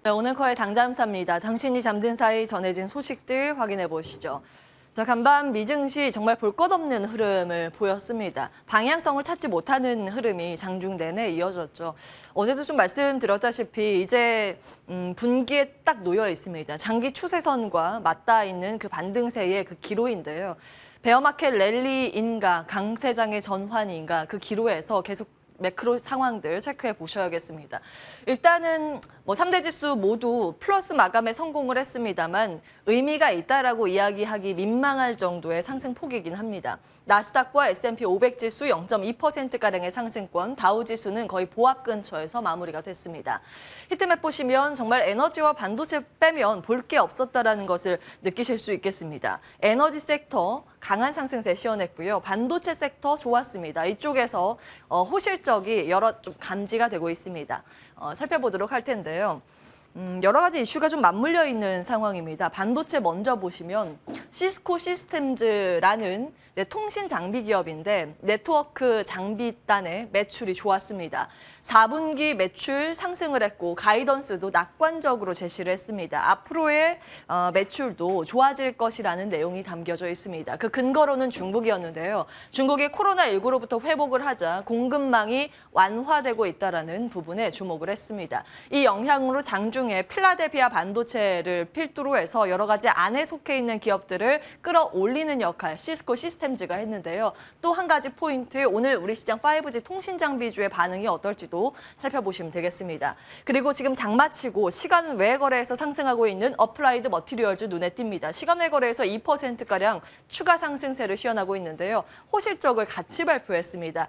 네, 오늘커의 당잠사입니다. 당신이 잠든 사이 전해진 소식들 확인해 보시죠. 자, 간밤 미증시 정말 볼 것 없는 흐름을 보였습니다. 방향성을 찾지 못하는 흐름이 장중 내내 이어졌죠. 어제도 좀 말씀드렸다시피 이제 분기에 딱 놓여 있습니다. 장기 추세선과 맞닿아 있는 그 반등세의 그 기로인데요. 베어마켓 랠리인가 강세장의 전환인가 그 기로에서 계속 매크로 상황들 체크해 보셔야겠습니다. 일단은 뭐 3대 지수 모두 플러스 마감에 성공을 했습니다만 의미가 있다라고 이야기하기 민망할 정도의 상승폭이긴 합니다. 나스닥과 S&P 500 지수 0.2%가량의 상승권, 다우 지수는 거의 보합 근처에서 마무리가 됐습니다. 히트맵 보시면 정말 에너지와 반도체 빼면 볼 게 없었다라는 것을 느끼실 수 있겠습니다. 에너지 섹터 강한 상승세 시원했고요. 반도체 섹터 좋았습니다. 이쪽에서 호실적이 여러 좀 감지가 되고 있습니다. 살펴보도록 할 텐데요. 여러 가지 이슈가 좀 맞물려 있는 상황입니다. 반도체 먼저 보시면 시스코 시스템즈라는 통신 장비 기업인데 네트워크 장비단의 매출이 좋았습니다. 4분기 매출 상승을 했고 가이던스도 낙관적으로 제시를 했습니다. 앞으로의 매출도 좋아질 것이라는 내용이 담겨져 있습니다. 그 근거로는 중국이었는데요. 중국이 코로나19로부터 회복을 하자 공급망이 완화되고 있다는 부분에 주목을 했습니다. 이 영향으로 장중에 필라델피아 반도체를 필두로 해서 여러 가지 안에 속해 있는 기업들을 끌어올리는 역할 시스코 시스템즈가 했는데요. 또 한 가지 포인트, 오늘 우리 시장 5G 통신 장비주의 반응이 어떨지도 살펴보시면 되겠습니다. 그리고 지금 장마치고 시간 외 거래에서 상승하고 있는 어플라이드 머티리얼즈 눈에 띕니다. 시간 외 거래에서 2%가량 추가 상승세를 시현하고 있는데요. 호실적을 같이 발표했습니다.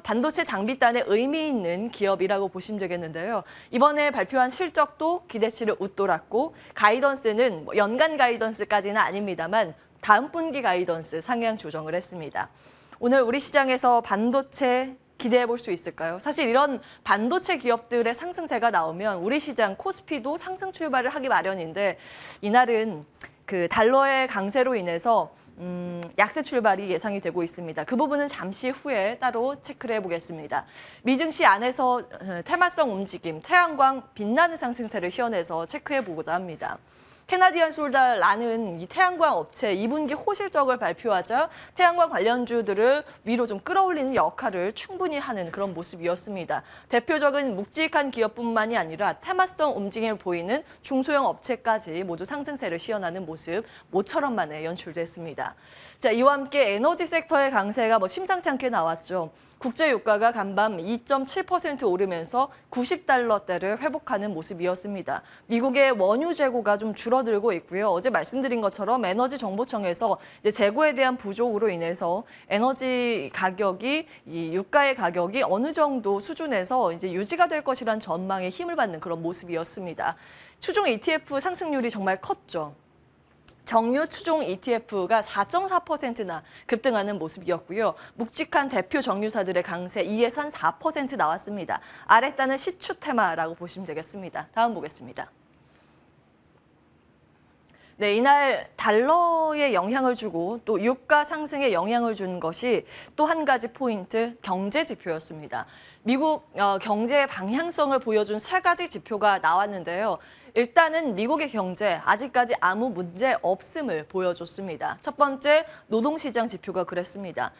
반도체 장비단에 의미 있는 기업이라고 보시면 되겠는데요. 이번에 발표한 실적도 기대치를 웃돌았고 가이던스는 연간 가이던스까지는 아닙니다만 다음 분기 가이던스 상향 조정을 했습니다. 오늘 우리 시장에서 반도체 기대해 볼 수 있을까요? 사실 이런 반도체 기업들의 상승세가 나오면 우리 시장 코스피도 상승 출발을 하기 마련인데 이날은 그 달러의 강세로 인해서 약세 출발이 예상이 되고 있습니다. 그 부분은 잠시 후에 따로 체크를 해보겠습니다. 미증시 안에서 테마성 움직임, 태양광 빛나는 상승세를 시연해서 체크해보고자 합니다. 캐나디안 솔달라는 이 태양광 업체 2분기 호실적을 발표하자 태양광 관련주들을 위로 좀 끌어올리는 역할을 충분히 하는 그런 모습이었습니다. 대표적인 묵직한 기업뿐만이 아니라 테마성 움직임을 보이는 중소형 업체까지 모두 상승세를 시현하는 모습 모처럼 만에 연출됐습니다. 자, 이와 함께 에너지 섹터의 강세가 심상치 않게 나왔죠. 국제 유가가 간밤 2.7% 오르면서 90달러대를 회복하는 모습이었습니다. 미국의 원유 재고가 좀 줄어들고 있고요. 어제 말씀드린 것처럼 에너지 정보청에서 이제 재고에 대한 부족으로 인해서 에너지 가격이 이 유가의 가격이 어느 정도 수준에서 이제 유지가 될 것이란 전망에 힘을 받는 그런 모습이었습니다. 추종 ETF 상승률이 정말 컸죠. 정유 추종 ETF가 4.4%나 급등하는 모습이었고요. 묵직한 대표 정유사들의 강세 2에서 4% 나왔습니다. 아랫단은 시추 테마라고 보시면 되겠습니다. 다음 보겠습니다. 네, 이날 달러에 영향을 주고 또 유가 상승에 영향을 준 것이 또 한 가지 포인트, 경제 지표였습니다. 미국 경제의 방향성을 보여준 세 가지 지표가 나왔는데요. 일단은 미국의 경제 아직까지 아무 문제 없음을 보여줬습니다. 첫 번째 노동시장 지표가 그랬습니다.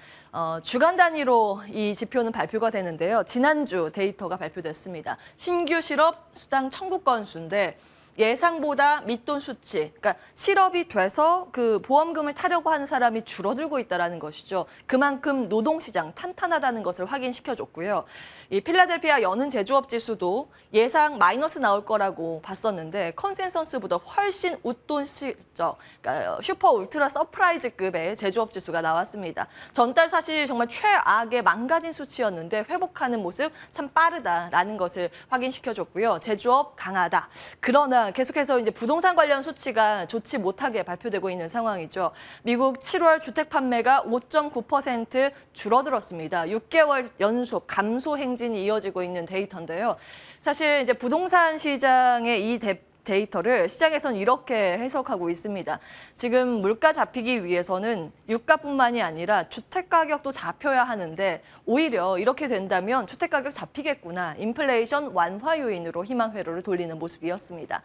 주간 단위로 이 지표는 발표가 되는데요. 지난주 데이터가 발표됐습니다. 신규 실업 수당 청구 건수인데 예상보다 밑돈 수치, 그러니까 실업이 돼서 그 보험금을 타려고 하는 사람이 줄어들고 있다는 것이죠. 그만큼 노동시장 탄탄하다는 것을 확인시켜줬고요. 이 필라델피아 여는 제조업 지수도 예상 마이너스 나올 거라고 봤었는데 컨센서스보다 훨씬 웃돈 실적, 그러니까 슈퍼 울트라 서프라이즈급의 제조업 지수가 나왔습니다. 전달 사실 정말 최악의 망가진 수치였는데 회복하는 모습 참 빠르다라는 것을 확인시켜줬고요. 제조업 강하다. 그러나 계속해서 이제 부동산 관련 수치가 좋지 못하게 발표되고 있는 상황이죠. 미국 7월 주택 판매가 5.9% 줄어들었습니다. 6개월 연속 감소 행진이 이어지고 있는 데이터인데요. 사실 이제 부동산 시장의 이 데이터를 시장에서는 이렇게 해석하고 있습니다. 지금 물가 잡히기 위해서는 유가뿐만이 아니라 주택 가격도 잡혀야 하는데 오히려 이렇게 된다면 주택 가격 잡히겠구나. 인플레이션 완화 요인으로 희망 회로를 돌리는 모습이었습니다.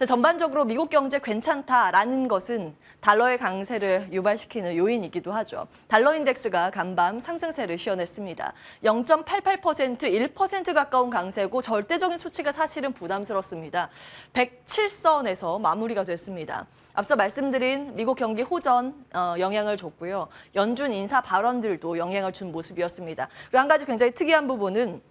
전반적으로 미국 경제 괜찮다라는 것은 달러의 강세를 유발시키는 요인이기도 하죠. 달러 인덱스가 간밤 상승세를 시현했습니다. 0.88%, 1% 가까운 강세고 절대적인 수치가 사실은 부담스럽습니다. 107선에서 마무리가 됐습니다. 앞서 말씀드린 미국 경기 호전 영향을 줬고요. 연준 인사 발언들도 영향을 준 모습이었습니다. 그리고 한 가지 굉장히 특이한 부분은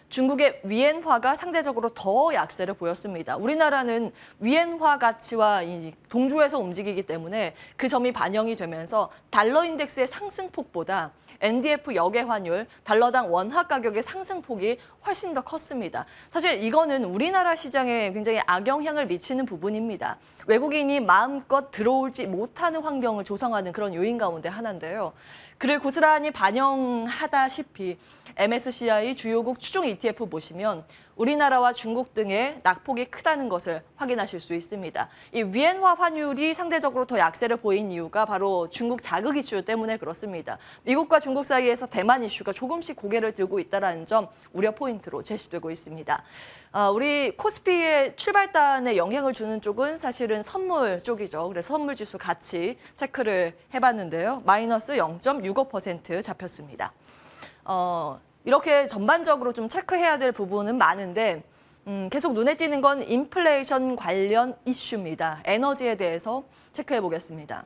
중국의 위엔화가 상대적으로 더 약세를 보였습니다. 우리나라는 위엔화 가치와 동조해서 움직이기 때문에 그 점이 반영이 되면서 달러 인덱스의 상승폭보다 NDF 역외 환율, 달러당 원화 가격의 상승폭이 훨씬 더 컸습니다. 사실 이거는 우리나라 시장에 굉장히 악영향을 미치는 부분입니다. 외국인이 마음껏 들어오지 못하는 환경을 조성하는 그런 요인 가운데 하나인데요. 그를 고스란히 반영하다시피 MSCI 주요국 추종 ETF 보시면 우리나라와 중국 등의 낙폭이 크다는 것을 확인하실 수 있습니다. 이 위엔화 환율이 상대적으로 더 약세를 보인 이유가 바로 중국 자극 이슈 때문에 그렇습니다. 미국과 중국 사이에서 대만 이슈가 조금씩 고개를 들고 있다는 점 우려 포인트로 제시되고 있습니다. 우리 코스피의 출발단에 영향을 주는 쪽은 사실은 선물 쪽이죠. 그래서 선물 지수 같이 체크를 해봤는데요. 마이너스 0.65% 잡혔습니다. 이렇게 전반적으로 좀 체크해야 될 부분은 많은데 계속 눈에 띄는 건 인플레이션 관련 이슈입니다. 에너지에 대해서 체크해 보겠습니다.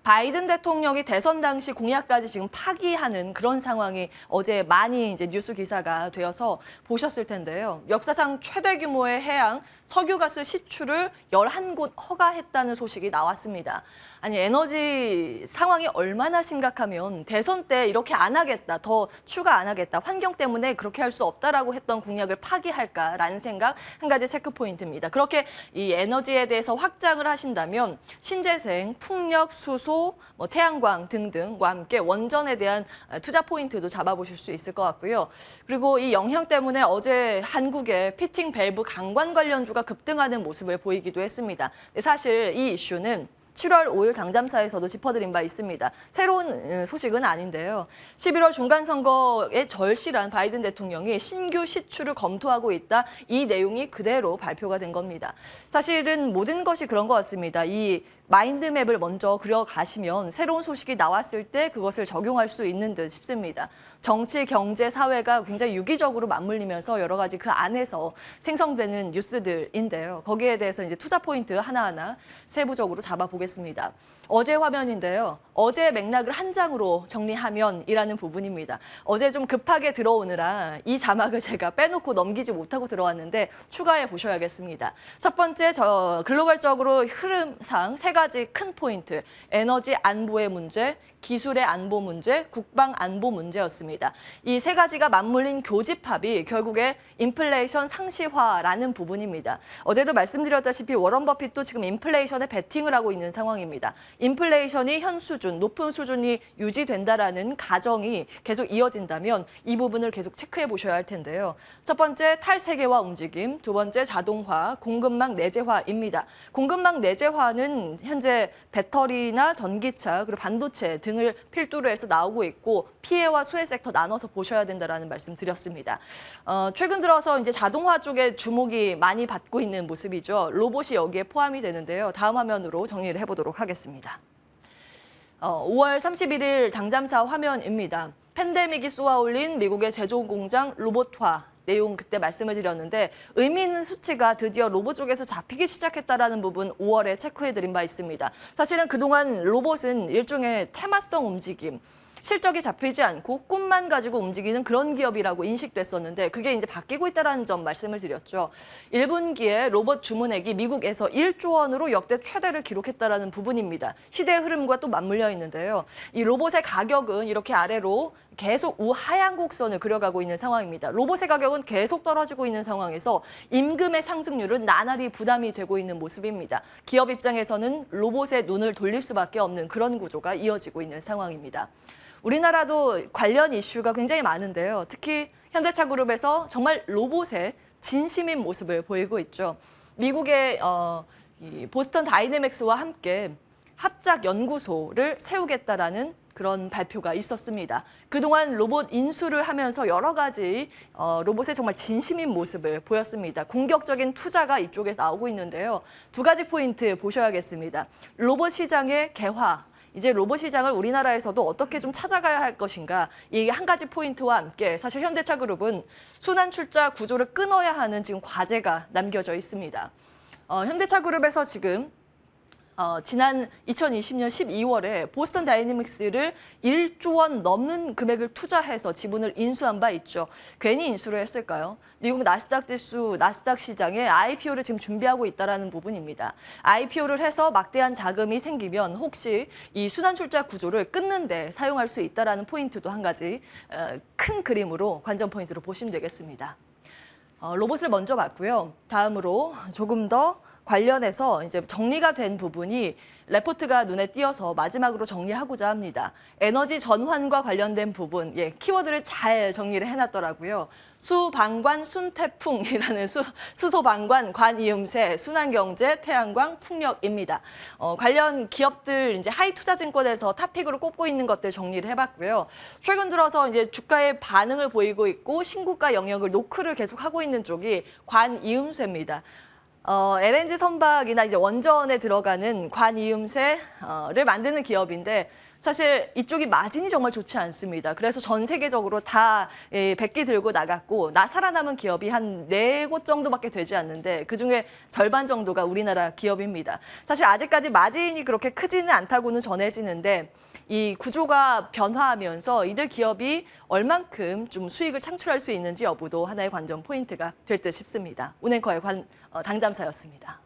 바이든 대통령이 대선 당시 공약까지 지금 파기하는 그런 상황이 어제 많이 이제 뉴스 기사가 되어서 보셨을 텐데요. 역사상 최대 규모의 해양 석유가스 시추를 11곳 허가했다는 소식이 나왔습니다. 아니 에너지 상황이 얼마나 심각하면 대선 때 이렇게 안 하겠다, 더 추가 안 하겠다, 환경 때문에 그렇게 할 수 없다라고 했던 공약을 파기할까라는 생각 한 가지 체크 포인트입니다. 그렇게 이 에너지에 대해서 확장을 하신다면 신재생, 풍력, 수소, 태양광 등등과 함께 원전에 대한 투자 포인트도 잡아보실 수 있을 것 같고요. 그리고 이 영향 때문에 어제 한국의 피팅 밸브 강관 관련주가 급등하는 모습을 보이기도 했습니다. 사실 이 이슈는 7월 5일 당잠사에서도 짚어드린 바 있습니다. 새로운 소식은 아닌데요. 11월 중간선거에 절실한 바이든 대통령이 신규 시추를 검토하고 있다. 이 내용이 그대로 발표가 된 겁니다. 사실은 모든 것이 그런 것 같습니다. 이 마인드맵을 먼저 그려가시면 새로운 소식이 나왔을 때 그것을 적용할 수 있는 듯 싶습니다. 정치, 경제, 사회가 굉장히 유기적으로 맞물리면서 여러 가지 그 안에서 생성되는 뉴스들인데요. 거기에 대해서 이제 투자 포인트 하나하나 세부적으로 잡아보겠습니다. 어제 화면인데요. 어제 맥락을 한 장으로 정리하면이라는 부분입니다. 어제 좀 급하게 들어오느라 이 자막을 제가 빼놓고 넘기지 못하고 들어왔는데 추가해 보셔야겠습니다. 첫 번째, 글로벌적으로 흐름상 세 가지 큰 포인트, 에너지 안보의 문제, 기술의 안보 문제, 국방 안보 문제였습니다. 이 세 가지가 맞물린 교집합이 결국에 인플레이션 상시화라는 부분입니다. 어제도 말씀드렸다시피 워런 버핏도 지금 인플레이션에 베팅을 하고 있는 상황입니다. 인플레이션이 현 수준, 높은 수준이 유지된다라는 가정이 계속 이어진다면 이 부분을 계속 체크해 보셔야 할 텐데요. 첫 번째, 탈세계화 움직임, 두 번째, 자동화, 공급망 내재화입니다. 공급망 내재화는 현재 배터리나 전기차, 그리고 반도체 등을 필두로 해서 나오고 있고 피해와 수혜 섹터 나눠서 보셔야 된다라는 말씀 드렸습니다. 최근 들어서 이제 자동화 쪽에 주목이 많이 받고 있는 모습이죠. 로봇이 여기에 포함이 되는데요. 다음 화면으로 정리를 해보도록 하겠습니다. 5월 31일 당잠사 화면입니다. 팬데믹이 쏘아올린 미국의 제조 공장 로봇화 내용 그때 말씀을 드렸는데 의미 있는 수치가 드디어 로봇 쪽에서 잡히기 시작했다라는 부분 5월에 체크해드린 바 있습니다. 사실은 그동안 로봇은 일종의 테마성 움직임, 실적이 잡히지 않고 꿈만 가지고 움직이는 그런 기업이라고 인식됐었는데 그게 이제 바뀌고 있다는 점 말씀을 드렸죠. 1분기에 로봇 주문액이 미국에서 1조 원으로 역대 최대를 기록했다는 부분입니다. 시대의 흐름과 또 맞물려 있는데요. 이 로봇의 가격은 이렇게 아래로 계속 우하향 곡선을 그려가고 있는 상황입니다. 로봇의 가격은 계속 떨어지고 있는 상황에서 임금의 상승률은 나날이 부담이 되고 있는 모습입니다. 기업 입장에서는 로봇에 눈을 돌릴 수밖에 없는 그런 구조가 이어지고 있는 상황입니다. 우리나라도 관련 이슈가 굉장히 많은데요. 특히 현대차 그룹에서 정말 로봇에 진심인 모습을 보이고 있죠. 미국의 이 보스턴 다이내믹스와 함께 합작 연구소를 세우겠다라는 그런 발표가 있었습니다. 그동안 로봇 인수를 하면서 여러 가지 로봇의 정말 진심인 모습을 보였습니다. 공격적인 투자가 이쪽에서 나오고 있는데요. 두 가지 포인트 보셔야겠습니다. 로봇 시장의 개화. 이제 로봇 시장을 우리나라에서도 어떻게 좀 찾아가야 할 것인가. 이 한 가지 포인트와 함께 사실 현대차 그룹은 순환 출자 구조를 끊어야 하는 지금 과제가 남겨져 있습니다. 현대차 그룹에서 지금 지난 2020년 12월에 보스턴 다이내믹스를 1조 원 넘는 금액을 투자해서 지분을 인수한 바 있죠. 괜히 인수를 했을까요? 미국 나스닥 지수, 나스닥 시장에 IPO를 지금 준비하고 있다는 부분입니다. IPO를 해서 막대한 자금이 생기면 혹시 이 순환 출자 구조를 끊는 데 사용할 수 있다는 포인트도 한 가지 큰 그림으로 관전 포인트로 보시면 되겠습니다. 로봇을 먼저 봤고요. 다음으로 조금 더 관련해서 이제 정리가 된 부분이 레포트가 눈에 띄어서 마지막으로 정리하고자 합니다. 에너지 전환과 관련된 부분, 키워드를 잘 정리를 해놨더라고요. 수방관, 순태풍이라는 수소방관, 관이음새, 순환경제, 태양광, 풍력입니다. 관련 기업들 이제 하이투자증권에서 탑픽으로 꼽고 있는 것들 정리를 해봤고요. 최근 들어서 이제 주가의 반응을 보이고 있고 신고가 영역을 노크를 계속 하고 있는 쪽이 관이음새입니다. LNG 선박이나 이제 원전에 들어가는 관이음새를 만드는 기업인데 사실 이쪽이 마진이 정말 좋지 않습니다. 그래서 전 세계적으로 다 백기 들고 나갔고 살아남은 기업이 한 4곳 정도밖에 되지 않는데 그중에 절반 정도가 우리나라 기업입니다. 사실 아직까지 마진이 그렇게 크지는 않다고는 전해지는데 이 구조가 변화하면서 이들 기업이 얼만큼 좀 수익을 창출할 수 있는지 여부도 하나의 관전 포인트가 될 듯 싶습니다. 운앵커의 당잠사였습니다.